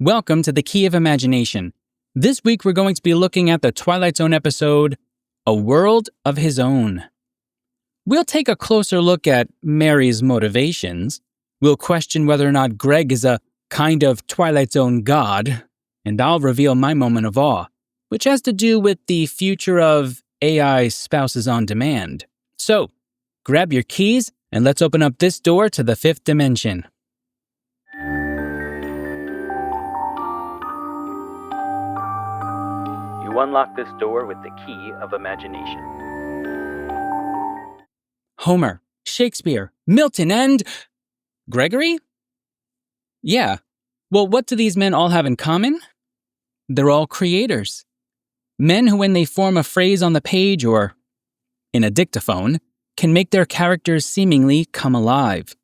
Welcome to the Key of Imagination. This week we're going to be looking at the Twilight Zone episode, A World of His Own. We'll take a closer look at Mary's motivations. We'll question whether or not Greg is a kind of Twilight Zone god, and I'll reveal my moment of awe, which has to do with the future of AI spouses on demand. So, grab your keys and let's open up this door to the fifth dimension. You unlock this door with the key of imagination. Homer, Shakespeare, Milton, and Gregory? Yeah. Well, what do these men all have in common? They're all creators. Men who, when they form a phrase on the page or in a dictaphone, can make their characters seemingly come alive.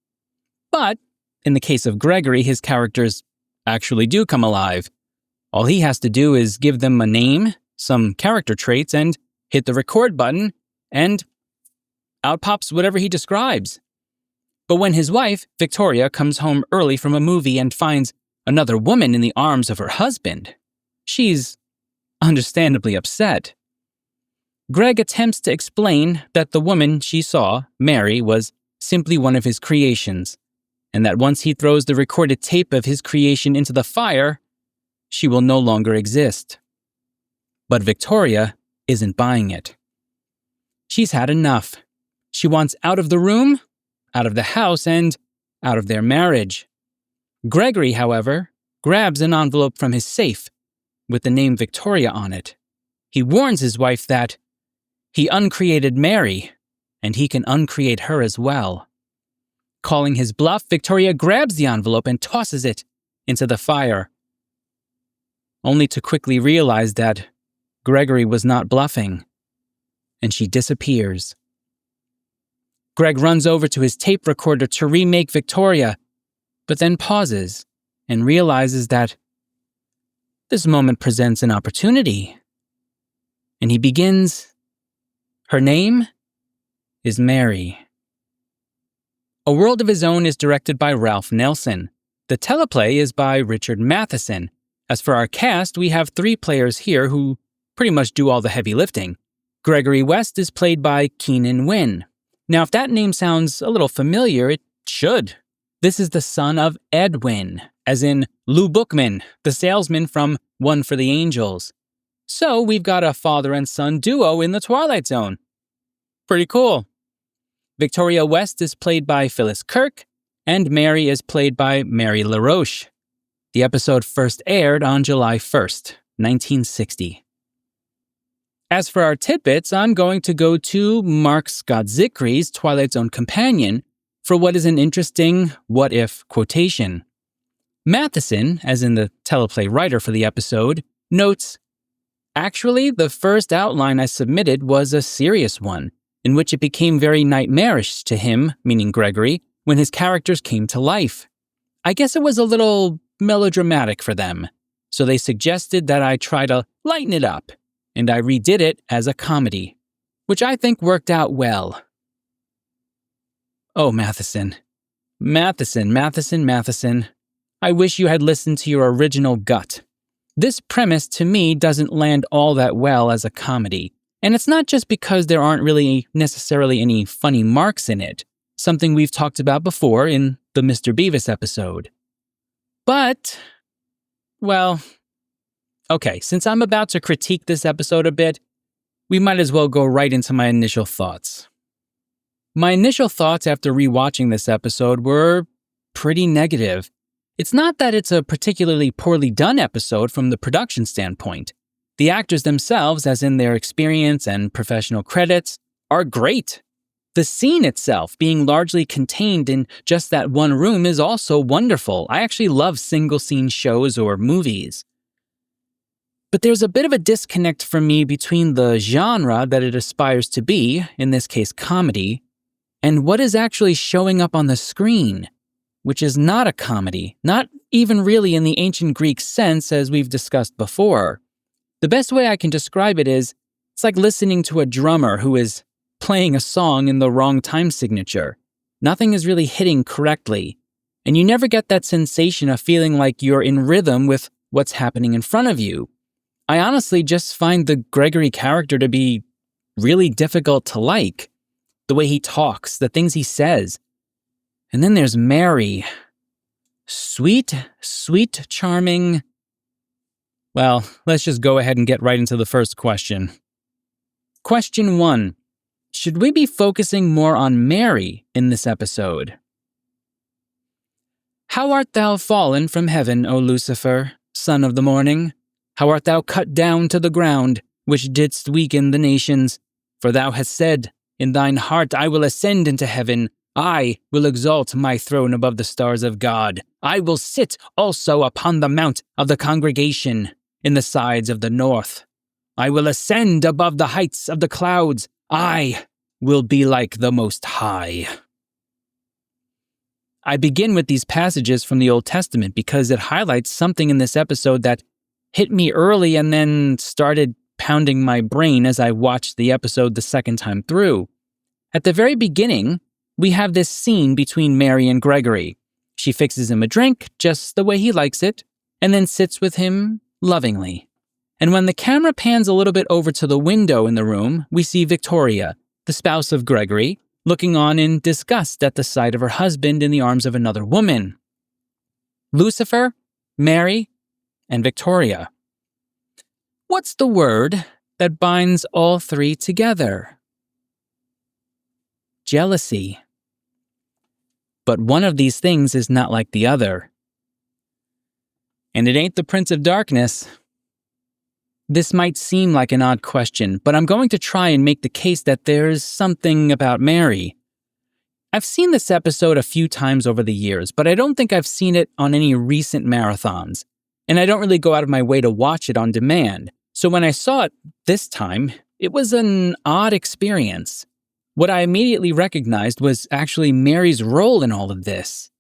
But, in the case of Gregory, his characters actually do come alive. All he has to do is give them a name, some character traits, and hit the record button, and out pops whatever he describes. But when his wife, Victoria, comes home early from a movie and finds another woman in the arms of her husband, she's understandably upset. Greg attempts to explain that the woman she saw, Mary, was simply one of his creations, and that once he throws the recorded tape of his creation into the fire, she will no longer exist. But Victoria isn't buying it. She's had enough. She wants out of the room, out of the house, and out of their marriage. Gregory, however, grabs an envelope from his safe with the name Victoria on it. He warns his wife that he uncreated Mary, and he can uncreate her as well. Calling his bluff, Victoria grabs the envelope and tosses it into the fire, only to quickly realize that Gregory was not bluffing, and she disappears. Greg runs over to his tape recorder to remake Victoria, but then pauses and realizes that this moment presents an opportunity. And he begins, her name is Mary. A World of His Own is directed by Ralph Nelson. The teleplay is by Richard Matheson. As for our cast, we have 3 players here who pretty much do all the heavy lifting. Gregory West is played by Keenan Wynn. Now, if that name sounds a little familiar, it should. This is the son of Ed Wynn, as in Lou Bookman, the salesman from One for the Angels. So we've got a father and son duo in the Twilight Zone. Pretty cool. Victoria West is played by Phyllis Kirk, and Mary is played by Mary LaRoche. The episode first aired on July 1st, 1960. As for our tidbits, I'm going to go to Mark Scott Zickery's Twilight Zone companion for what is an interesting what-if quotation. Matheson, as in the teleplay writer for the episode, notes, "Actually, the first outline I submitted was a serious one, in which it became very nightmarish to him, meaning Gregory, when his characters came to life. I guess it was a little melodramatic for them, so they suggested that I try to lighten it up, and I redid it as a comedy, which I think worked out well." Oh, Matheson. Matheson. I wish you had listened to your original gut. This premise, to me, doesn't land all that well as a comedy. And it's not just because there aren't really necessarily any funny marks in it, something we've talked about before in the Mr. Beavis episode. But, well, okay, since I'm about to critique this episode a bit, we might as well go right into my initial thoughts. My initial thoughts after rewatching this episode were pretty negative. It's not that it's a particularly poorly done episode from the production standpoint. The actors themselves, as in their experience and professional credits, are great. The scene itself, being largely contained in just that one room, is also wonderful. I actually love single-scene shows or movies. But there's a bit of a disconnect for me between the genre that it aspires to be, in this case comedy, and what is actually showing up on the screen, which is not a comedy, not even really in the ancient Greek sense as we've discussed before. The best way I can describe it is, it's like listening to a drummer who is playing a song in the wrong time signature. Nothing is really hitting correctly, and you never get that sensation of feeling like you're in rhythm with what's happening in front of you. I honestly just find the Gregory character to be really difficult to like. The way he talks, the things he says. And then there's Mary. Sweet, charming. Well, let's just go ahead and get right into the first question. Question 1. Should we be focusing more on Mary in this episode? How art thou fallen from heaven, O Lucifer, son of the morning? How art thou cut down to the ground, which didst weaken the nations? For thou hast said, in thine heart, I will ascend into heaven. I will exalt my throne above the stars of God. I will sit also upon the mount of the congregation in the sides of the north. I will ascend above the heights of the clouds. I will be like the Most High. I begin with these passages from the Old Testament because it highlights something in this episode that hit me early and then started pounding my brain as I watched the episode the second time through. At the very beginning, we have this scene between Mary and Gregory. She fixes him a drink just the way he likes it, and then sits with him lovingly. And when the camera pans a little bit over to the window in the room, we see Victoria, the spouse of Gregory, looking on in disgust at the sight of her husband in the arms of another woman. Lucifer, Mary, and Victoria. What's the word that binds all three together? Jealousy. But one of these things is not like the other. And it ain't the Prince of Darkness. This might seem like an odd question, but I'm going to try and make the case that there's something about Mary. I've seen this episode a few times over the years, but I don't think I've seen it on any recent marathons, and I don't really go out of my way to watch it on demand. So when I saw it this time, it was an odd experience. What I immediately recognized was actually Mary's role in all of this.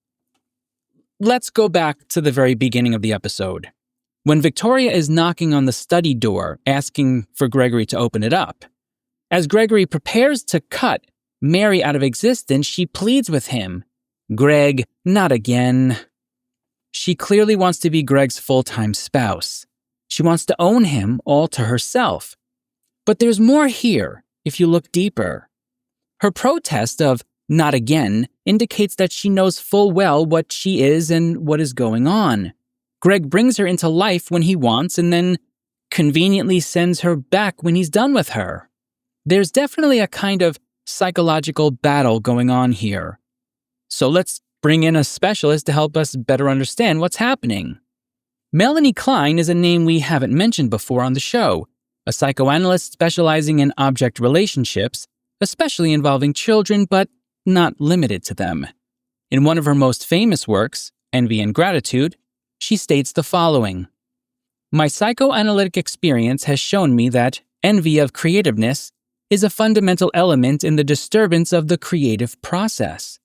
Let's go back to the very beginning of the episode. When Victoria is knocking on the study door, asking for Gregory to open it up. As Gregory prepares to cut Mary out of existence, she pleads with him. Greg, not again. She clearly wants to be Greg's full-time spouse. She wants to own him all to herself. But there's more here, if you look deeper. Her protest of not again indicates that she knows full well what she is and what is going on. Greg brings her into life when he wants and then conveniently sends her back when he's done with her. There's definitely a kind of psychological battle going on here. So let's bring in a specialist to help us better understand what's happening. Melanie Klein is a name we haven't mentioned before on the show, a psychoanalyst specializing in object relationships, especially involving children, but not limited to them. In one of her most famous works, Envy and Gratitude, she states the following. My psychoanalytic experience has shown me that envy of creativeness is a fundamental element in the disturbance of the creative process.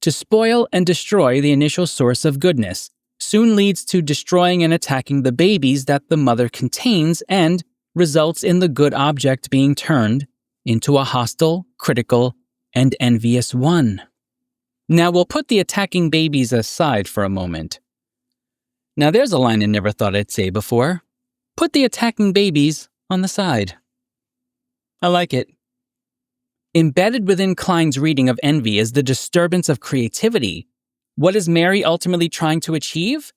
To spoil and destroy the initial source of goodness soon leads to destroying and attacking the babies that the mother contains and results in the good object being turned into a hostile, critical, and envious one. Now we'll put the attacking babies aside for a moment. Now there's a line I never thought I'd say before. Put the attacking babies on the side. I like it. Embedded within Klein's reading of envy is the disturbance of creativity. What is Mary ultimately trying to achieve?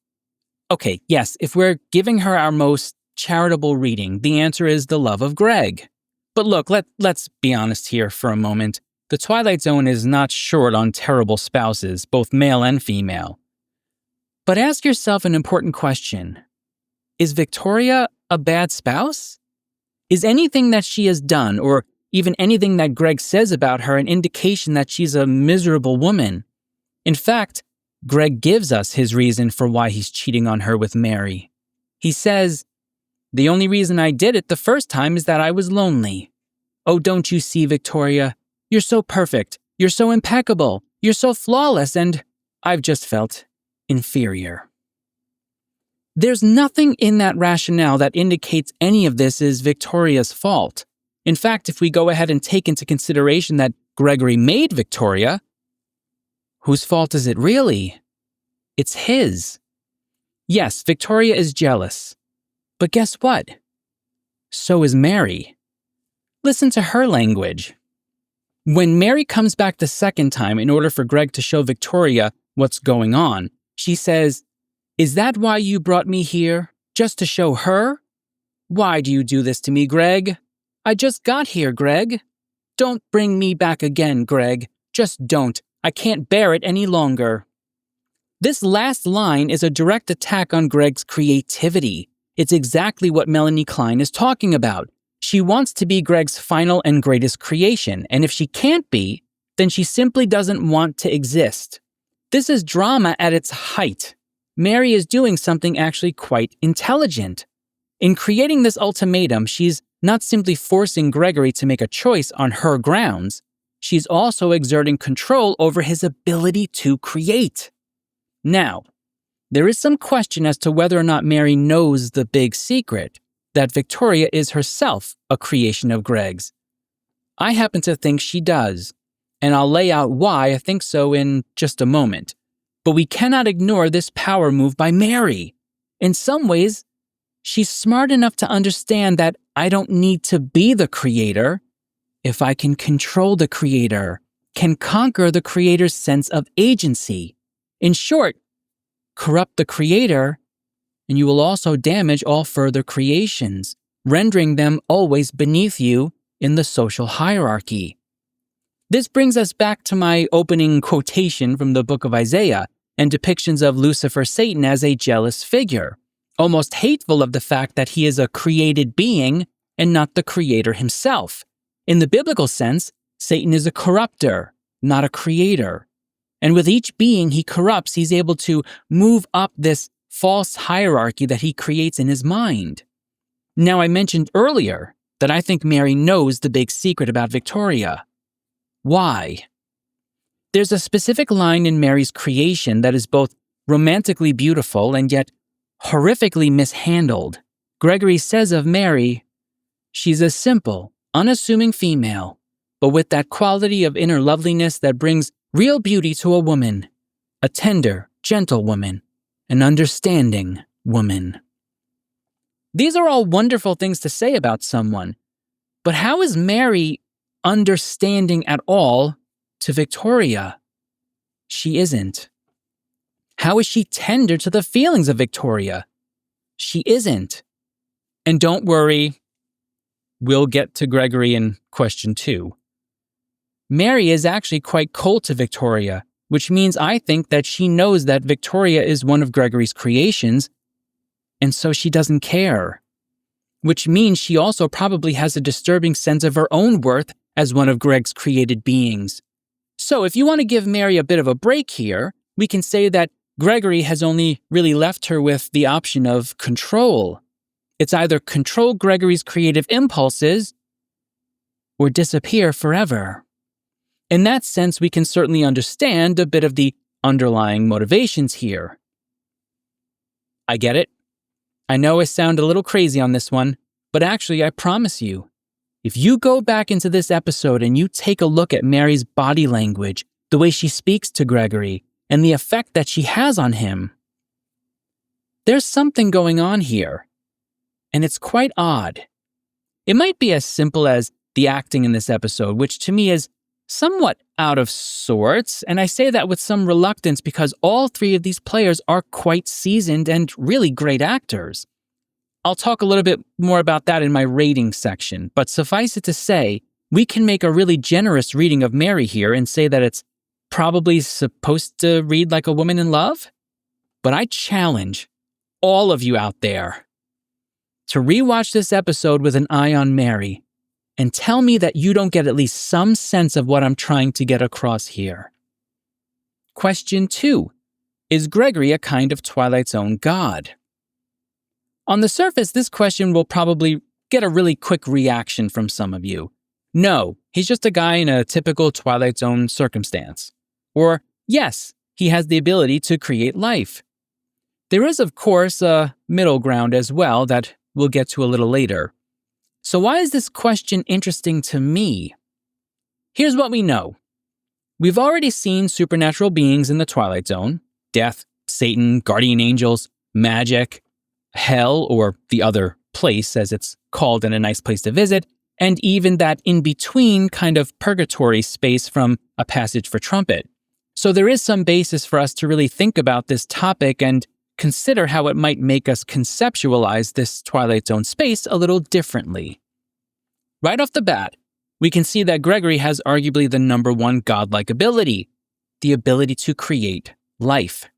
Okay, yes, if we're giving her our most charitable reading, the answer is the love of Greg. But look, let's be honest here for a moment. The Twilight Zone is not short on terrible spouses, both male and female. But ask yourself an important question. Is Victoria a bad spouse? Is anything that she has done, or even anything that Greg says about her, an indication that she's a miserable woman? In fact, Greg gives us his reason for why he's cheating on her with Mary. He says, "The only reason I did it the first time is that I was lonely. Oh, don't you see, Victoria? You're so perfect. You're so impeccable. You're so flawless, and I've just felt inferior." There's nothing in that rationale that indicates any of this is Victoria's fault. In fact, if we go ahead and take into consideration that Gregory made Victoria, whose fault is it really? It's his. Yes, Victoria is jealous. But guess what? So is Mary. Listen to her language. When Mary comes back the second time in order for Greg to show Victoria what's going on, she says, "Is that why you brought me here? Just to show her? Why do you do this to me, Greg? I just got here, Greg. Don't bring me back again, Greg. Just don't. I can't bear it any longer." This last line is a direct attack on Greg's creativity. It's exactly what Melanie Klein is talking about. She wants to be Greg's final and greatest creation, and if she can't be, then she simply doesn't want to exist. This is drama at its height. Mary is doing something actually quite intelligent. In creating this ultimatum, she's not simply forcing Gregory to make a choice on her grounds, she's also exerting control over his ability to create. Now, there is some question as to whether or not Mary knows the big secret, that Victoria is herself a creation of Greg's. I happen to think she does, and I'll lay out why I think so in just a moment. But we cannot ignore this power move by Mary. In some ways, she's smart enough to understand that I don't need to be the creator if I can control the creator, can conquer the creator's sense of agency. In short, corrupt the creator, and you will also damage all further creations, rendering them always beneath you in the social hierarchy. This brings us back to my opening quotation from the book of Isaiah and depictions of Lucifer Satan as a jealous figure, almost hateful of the fact that he is a created being and not the creator himself. In the biblical sense, Satan is a corrupter, not a creator. And with each being he corrupts, he's able to move up this false hierarchy that he creates in his mind. Now, I mentioned earlier that I think Mary knows the big secret about Victoria. Why? There's a specific line in Mary's creation that is both romantically beautiful and yet horrifically mishandled. Gregory says of Mary, "She's a simple, unassuming female, but with that quality of inner loveliness that brings real beauty to a woman, a tender, gentle woman, an understanding woman." These are all wonderful things to say about someone, but how is Mary understanding at all to Victoria? She isn't. How is she tender to the feelings of Victoria? She isn't. And don't worry, we'll get to Gregory in question 2. Mary is actually quite cold to Victoria, which means I think that she knows that Victoria is one of Gregory's creations, and so she doesn't care. Which means she also probably has a disturbing sense of her own worth as one of Greg's created beings. So if you want to give Mary a bit of a break here, we can say that Gregory has only really left her with the option of control. It's either control Gregory's creative impulses or disappear forever. In that sense, we can certainly understand a bit of the underlying motivations here. I get it. I know I sound a little crazy on this one, but actually, I promise you, if you go back into this episode and you take a look at Mary's body language, the way she speaks to Gregory, and the effect that she has on him, there's something going on here, and it's quite odd. It might be as simple as the acting in this episode, which to me is somewhat out of sorts, and I say that with some reluctance because all 3 of these players are quite seasoned and really great actors. I'll talk a little bit more about that in my rating section, but suffice it to say, we can make a really generous reading of Mary here and say that it's probably supposed to read like a woman in love. But I challenge all of you out there to rewatch this episode with an eye on Mary and tell me that you don't get at least some sense of what I'm trying to get across here. Question 2. Is Gregory a kind of Twilight Zone god? On the surface, this question will probably get a really quick reaction from some of you. No, he's just a guy in a typical Twilight Zone circumstance. Or, yes, he has the ability to create life. There is, of course, a middle ground as well that we'll get to a little later. So why is this question interesting to me? Here's what we know. We've already seen supernatural beings in the Twilight Zone: death, Satan, guardian angels, magic, hell, or the other place, as it's called in A Nice Place to Visit, and even that in-between kind of purgatory space from A Passage for Trumpet. So there is some basis for us to really think about this topic and consider how it might make us conceptualize this Twilight Zone space a little differently. Right off the bat, we can see that Gregory has arguably the number one godlike ability, the ability to create life.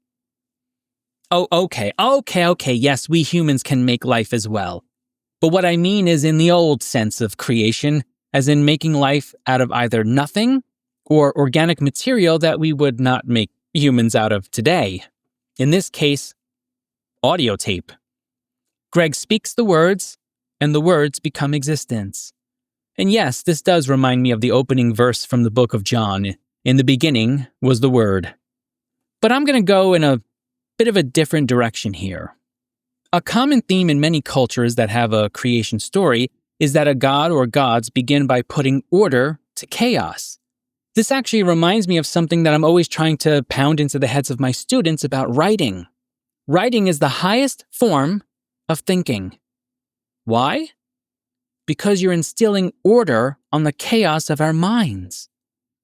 Oh, okay, yes, we humans can make life as well. But what I mean is in the old sense of creation, as in making life out of either nothing or organic material that we would not make humans out of today. In this case, audio tape. Greg speaks the words, and the words become existence. And yes, this does remind me of the opening verse from the book of John. In the beginning was the Word. But I'm going to go in a bit of a different direction here. A common theme in many cultures that have a creation story is that a god or gods begin by putting order to chaos. This actually reminds me of something that I'm always trying to pound into the heads of my students about writing. Writing is the highest form of thinking. Why? Because you're instilling order on the chaos of our minds.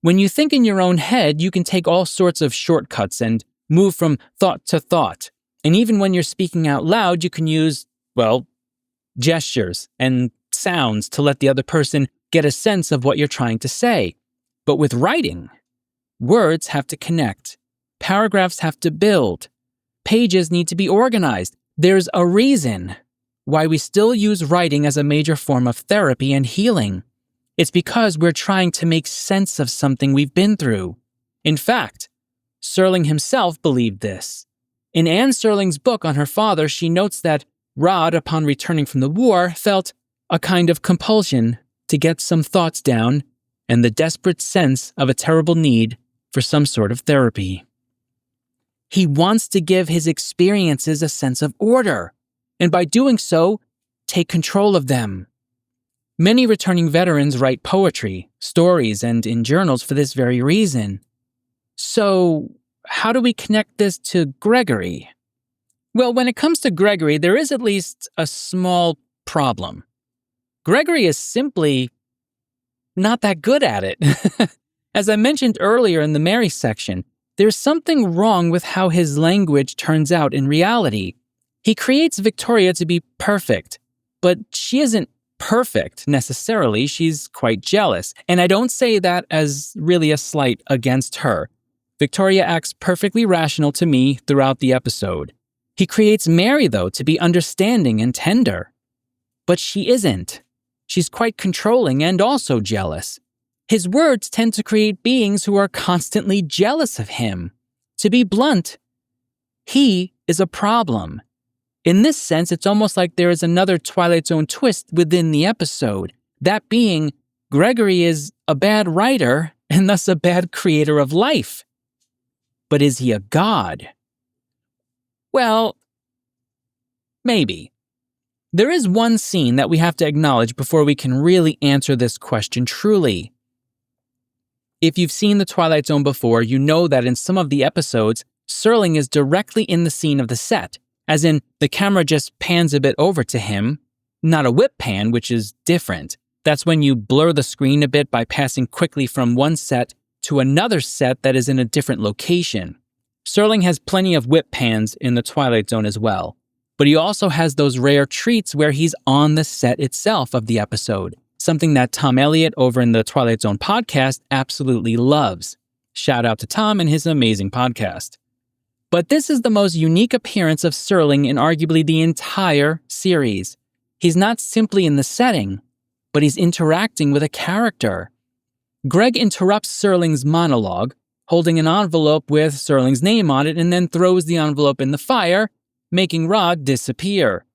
When you think in your own head, you can take all sorts of shortcuts and move from thought to thought. And even when you're speaking out loud, you can use, gestures and sounds to let the other person get a sense of what you're trying to say. But with writing, words have to connect. Paragraphs have to build. Pages need to be organized. There's a reason why we still use writing as a major form of therapy and healing. It's because we're trying to make sense of something we've been through. In fact, Serling himself believed this. In Anne Serling's book on her father, she notes that Rod, upon returning from the war, felt a kind of compulsion to get some thoughts down and the desperate sense of a terrible need for some sort of therapy. He wants to give his experiences a sense of order, and by doing so, take control of them. Many returning veterans write poetry, stories, and in journals for this very reason. So, how do we connect this to Gregory? Well, when it comes to Gregory, there is at least a small problem. Gregory is simply not that good at it. As I mentioned earlier in the Mary section, there's something wrong with how his language turns out in reality. He creates Victoria to be perfect, but she isn't perfect necessarily. She's quite jealous, and I don't say that as really a slight against her. Victoria acts perfectly rational to me throughout the episode. He creates Mary, though, to be understanding and tender. But she isn't. She's quite controlling and also jealous. His words tend to create beings who are constantly jealous of him. To be blunt, he is a problem. In this sense, it's almost like there is another Twilight Zone twist within the episode. That being, Gregory is a bad writer and thus a bad creator of life. But is he a god? Well, maybe. There is one scene that we have to acknowledge before we can really answer this question truly. If you've seen The Twilight Zone before, you know that in some of the episodes, Serling is directly in the scene of the set, as in the camera just pans a bit over to him, not a whip pan, which is different. That's when you blur the screen a bit by passing quickly from one set to another set that is in a different location. Serling has plenty of whip pans in The Twilight Zone as well, but he also has those rare treats where he's on the set itself of the episode, something that Tom Elliott over in the Twilight Zone podcast absolutely loves. Shout out to Tom and his amazing podcast. But this is the most unique appearance of Serling in arguably the entire series. He's not simply in the setting, but he's interacting with a character. Greg interrupts Serling's monologue, holding an envelope with Serling's name on it, and then throws the envelope in the fire, making Rod disappear.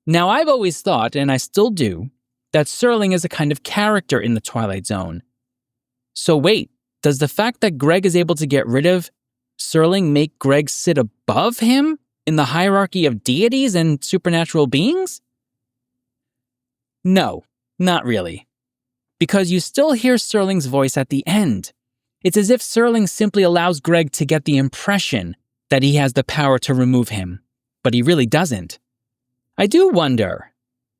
Now, I've always thought, and I still do, that Serling is a kind of character in the Twilight Zone. So wait, does the fact that Greg is able to get rid of Serling make Greg sit above him in the hierarchy of deities and supernatural beings? No, not really. Because you still hear Serling's voice at the end. It's as if Serling simply allows Greg to get the impression that he has the power to remove him, but he really doesn't. I do wonder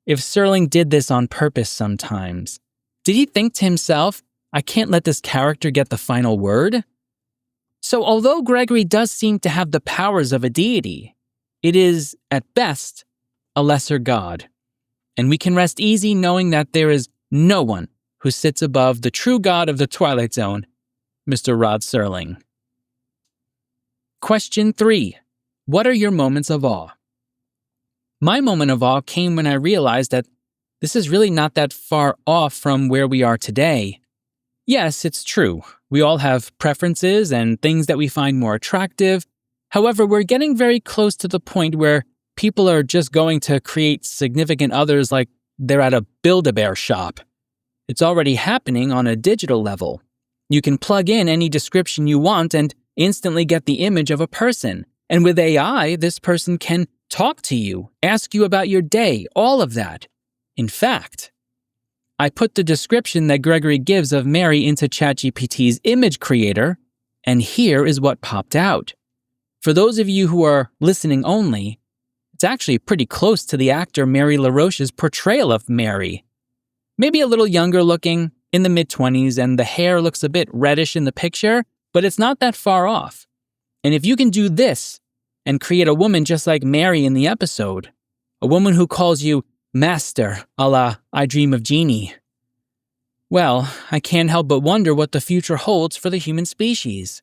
if Serling did this on purpose sometimes. Did he think to himself, I can't let this character get the final word? So although Gregory does seem to have the powers of a deity, it is, at best, a lesser god. And we can rest easy knowing that there is no one who sits above the true god of the Twilight Zone, Mr. Rod Serling. Question 3. What are your moments of awe? My moment of awe came when I realized that this is really not that far off from where we are today. Yes, it's true. We all have preferences and things that we find more attractive. However, we're getting very close to the point where people are just going to create significant others like they're at a Build-A-Bear shop. It's already happening on a digital level. You can plug in any description you want and instantly get the image of a person. And with AI, this person can talk to you, ask you about your day, all of that. In fact, I put the description that Gregory gives of Mary into ChatGPT's image creator, and here is what popped out. For those of you who are listening only, it's actually pretty close to the actor Mary LaRoche's portrayal of Mary. Maybe a little younger looking, in the mid-20s, and the hair looks a bit reddish in the picture, but it's not that far off. And if you can do this and create a woman just like Mary in the episode, a woman who calls you Master, a la I Dream of Jeannie, well, I can't help but wonder what the future holds for the human species.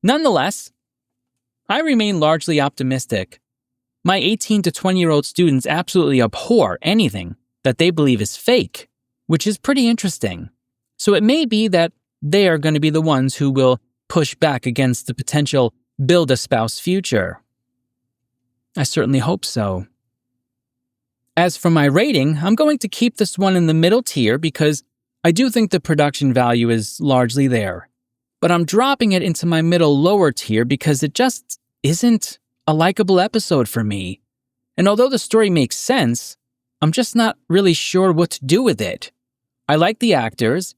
Nonetheless, I remain largely optimistic. My 18 to 20-year-old students absolutely abhor anything that they believe is fake, which is pretty interesting. So it may be that they are going to be the ones who will push back against the potential build-a-spouse future. I certainly hope so. As for my rating, I'm going to keep this one in the middle tier because I do think the production value is largely there. But I'm dropping it into my middle lower tier because it just isn't a likable episode for me. And although the story makes sense, I'm just not really sure what to do with it. I like the actors,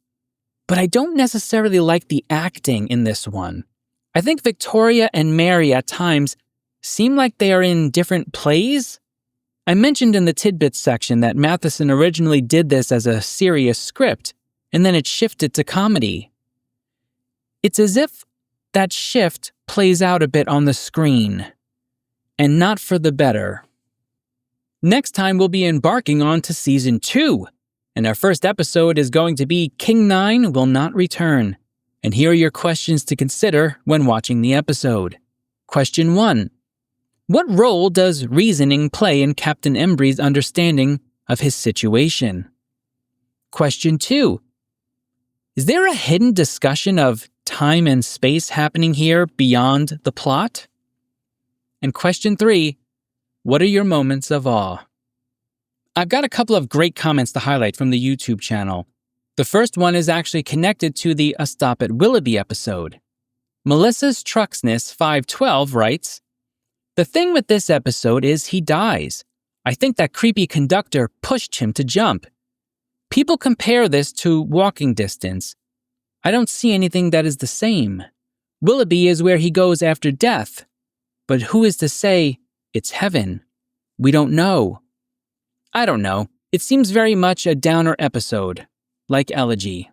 but I don't necessarily like the acting in this one. I think Victoria and Mary at times seem like they are in different plays. I mentioned in the tidbits section that Matheson originally did this as a serious script, and then it shifted to comedy. It's as if that shift plays out a bit on the screen, and not for the better. Next time we'll be embarking on to Season 2, and our first episode is going to be King 9 Will Not Return. And here are your questions to consider when watching the episode. Question 1. What role does reasoning play in Captain Embry's understanding of his situation? Question 2. Is there a hidden discussion of time and space happening here beyond the plot? And question 3. What are your moments of awe? I've got a couple of great comments to highlight from the YouTube channel. The first one is actually connected to the A Stop at Willoughby episode. Melissa's Trucksness 512 writes, "The thing with this episode is he dies. I think that creepy conductor pushed him to jump. People compare this to Walking Distance. I don't see anything that is the same. Willoughby is where he goes after death. But who is to say it's heaven? We don't know. I don't know. It seems very much a downer episode, like Elegy."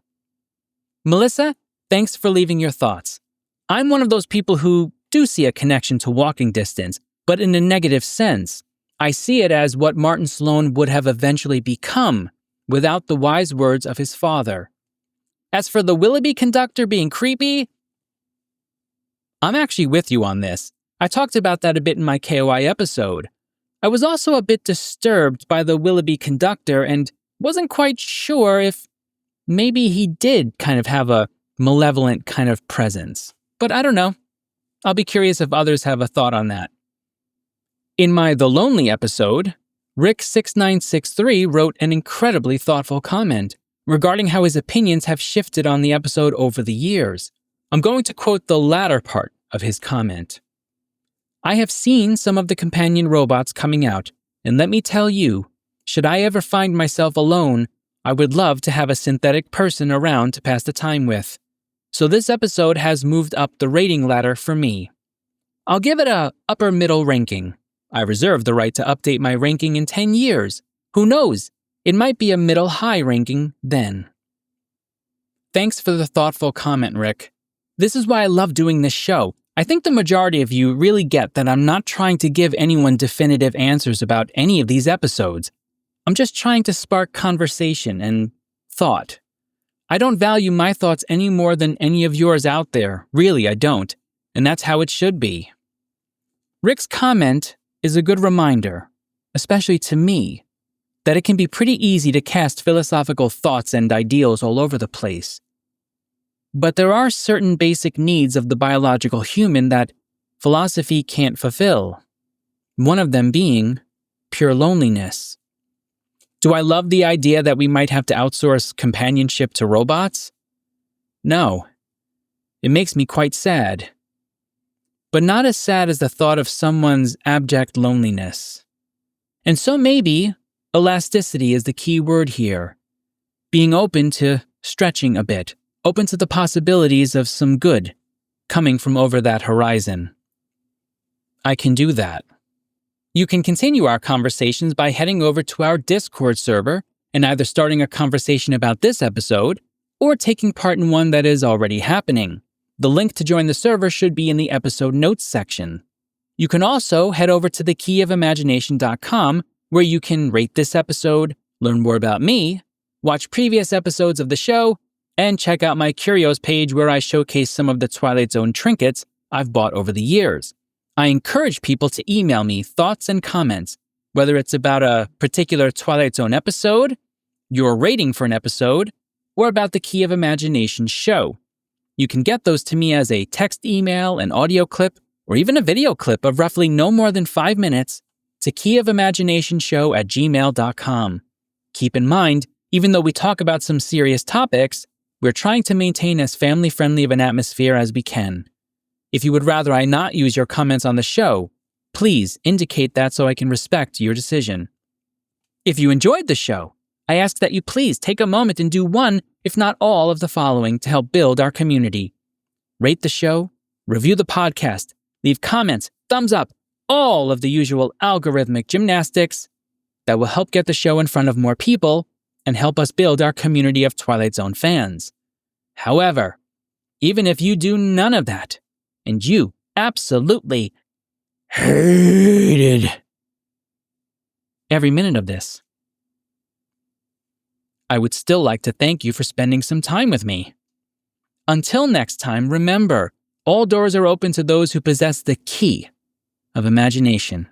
Melissa, thanks for leaving your thoughts. I'm one of those people who do see a connection to Walking Distance, but in a negative sense. I see it as what Martin Sloan would have eventually become without the wise words of his father. As for the Willoughby conductor being creepy, I'm actually with you on this. I talked about that a bit in my KOI episode. I was also a bit disturbed by the Willoughby conductor and wasn't quite sure if maybe he did kind of have a malevolent kind of presence. But I don't know. I'll be curious if others have a thought on that. In my The Lonely episode, Rick6963 wrote an incredibly thoughtful comment regarding how his opinions have shifted on the episode over the years. I'm going to quote the latter part of his comment. "I have seen some of the companion robots coming out, and let me tell you, should I ever find myself alone, I would love to have a synthetic person around to pass the time with. So this episode has moved up the rating ladder for me. I'll give it a upper middle ranking. I reserve the right to update my ranking in 10 years. Who knows? It might be a middle high ranking then. Thanks for the thoughtful comment, Rick. This is why I love doing this show. I think the majority of you really get that I'm not trying to give anyone definitive answers about any of these episodes. I'm just trying to spark conversation and thought. I don't value my thoughts any more than any of yours out there. Really, I don't. And that's how it should be. Rick's comment is a good reminder, especially to me, that it can be pretty easy to cast philosophical thoughts and ideals all over the place. But there are certain basic needs of the biological human that philosophy can't fulfill. One of them being pure loneliness. Do I love the idea that we might have to outsource companionship to robots? No. It makes me quite sad. But not as sad as the thought of someone's abject loneliness. And so maybe elasticity is the key word here. Being open to stretching a bit, open to the possibilities of some good coming from over that horizon. I can do that. You can continue our conversations by heading over to our Discord server and either starting a conversation about this episode or taking part in one that is already happening. The link to join the server should be in the episode notes section. You can also head over to thekeyofimagination.com where you can rate this episode, learn more about me, watch previous episodes of the show, and check out my Curios page where I showcase some of the Twilight Zone trinkets I've bought over the years. I encourage people to email me thoughts and comments, whether it's about a particular Twilight Zone episode, your rating for an episode, or about the Key of Imagination show. You can get those to me as a text email, an audio clip, or even a video clip of roughly no more than 5 minutes to keyofimaginationShow@gmail.com. Keep in mind, even though we talk about some serious topics, we're trying to maintain as family-friendly of an atmosphere as we can. If you would rather I not use your comments on the show, please indicate that so I can respect your decision. If you enjoyed the show, I ask that you please take a moment and do one, if not all, of the following to help build our community. Rate the show, review the podcast, leave comments, thumbs up, all of the usual algorithmic gymnastics that will help get the show in front of more people and help us build our community of Twilight Zone fans. However, even if you do none of that, and you absolutely hated every minute of this, I would still like to thank you for spending some time with me. Until next time, remember, all doors are open to those who possess the key of imagination.